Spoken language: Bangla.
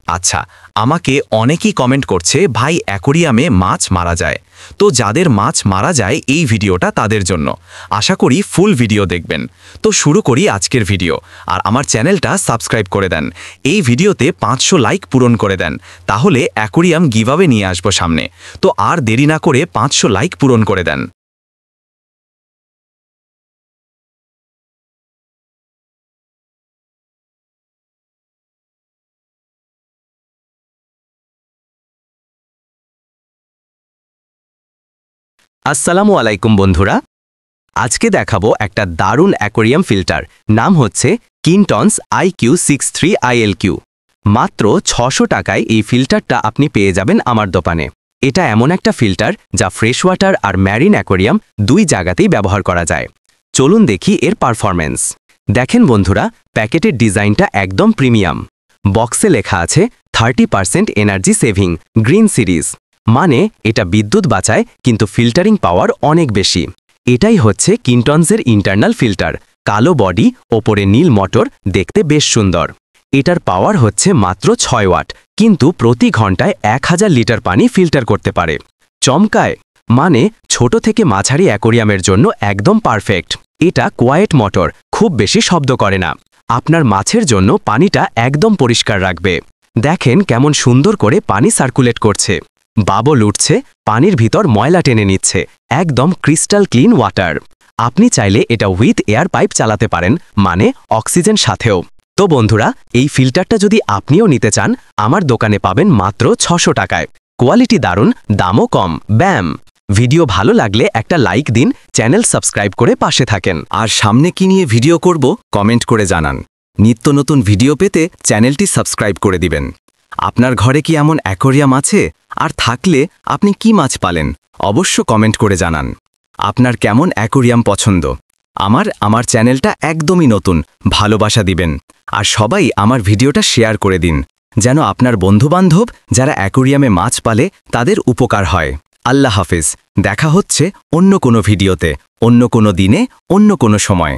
আচ্ছা, আমাকে অনেকেই কমেন্ট করছে ভাই অ্যাকোরিয়ামে মাছ মারা যায়। তো যাদের মাছ মারা যায় এই ভিডিওটা তাদের জন্য। আশা করি ফুল ভিডিও দেখবেন। তো শুরু করি আজকের ভিডিও। আর আমার চ্যানেলটা সাবস্ক্রাইব করে দেন। এই ভিডিওতে 500 লাইক পূরণ করে দেন, তাহলে অ্যাকোরিয়াম গিভঅ্যাওয়ে নিয়ে আসবো সামনে। তো আর দেরি না করে 500 লাইক পূরণ করে দেন। আসসালামু আলাইকুম বন্ধুরা, আজকে দেখাবো একটা দারুণ অ্যাকোরিয়াম ফিল্টার। নাম হচ্ছে কিনটনস IQ63 ILQ। মাত্র 600 টাকায় এই ফিল্টারটা আপনি পেয়ে যাবেন আমার দোকানে। এটা এমন একটা ফিল্টার যা ফ্রেশ ওয়াটার আর ম্যারিন অ্যাকোরিয়াম দুই জায়গাতেই ব্যবহার করা যায়। চলুন দেখি এর পারফরম্যান্স। দেখেন বন্ধুরা, প্যাকেটের ডিজাইনটা একদম প্রিমিয়াম। বক্সে লেখা আছে 30% এনার্জি সেভিং গ্রিন সিরিজ, মানে এটা বিদ্যুৎ বাঁচায় কিন্তু ফিল্টারিং পাওয়ার অনেক বেশি। এটাই হচ্ছে কিনটনসের ইন্টারনাল ফিল্টার। কালো বডি, ওপরে নীল মোটর, দেখতে বেশ সুন্দর। এটার পাওয়ার হচ্ছে মাত্র 6 ওয়াট, কিন্তু প্রতি ঘন্টায় 1000 লিটার পানি ফিল্টার করতে পারে। চমকায়, মানে ছোট থেকে মাঝারি অ্যাকোরিয়ামের জন্য একদম পারফেক্ট। এটা কোয়াইট মোটর, খুব বেশি শব্দ করে না। আপনার মাছের জন্য পানিটা একদম পরিষ্কার রাখবে। দেখেন কেমন সুন্দর করে পানি সার্কুলেট করছে। বাবল উঠছে, পানির ভিতর ময়লা টেনে নিচ্ছে। একদম ক্রিস্টাল ক্লিন ওয়াটার। আপনি চাইলে এটা উইথ এয়ার পাইপ চালাতে পারেন, মানে অক্সিজেন সাথেও। তো বন্ধুরা, এই ফিল্টারটা যদি আপনিও নিতে চান, আমার দোকানে পাবেন মাত্র 600 টাকায়। কোয়ালিটি দারুণ, দামও কম। ব্যাম! ভিডিও ভালো লাগলে একটা লাইক দিন, চ্যানেল সাবস্ক্রাইব করে পাশে থাকেন। আর সামনে কি নিয়ে ভিডিও করব কমেন্ট করে জানান। নিত্য নতুন ভিডিও পেতে চ্যানেলটি সাবস্ক্রাইব করে দিবেন। আপনার ঘরে কি এমন অ্যাকোরিয়াম আছে? আর থাকলে আপনি কি মাছ পালেন? অবশ্য কমেন্ট করে জানান। আপনার কেমন অ্যাকোরিয়াম পছন্দ? আমার চ্যানেলটা একদমই নতুন, ভালোবাসা দিবেন। আর সবাই আমার ভিডিওটা শেয়ার করে দিন, যেন আপনার বন্ধুবান্ধব যারা অ্যাকোরিয়ামে মাছ পালে তাদের উপকার হয়। আল্লাহ হাফেজ। দেখা হচ্ছে অন্য কোনো ভিডিওতে, অন্য কোনো দিনে, অন্য কোনো সময়।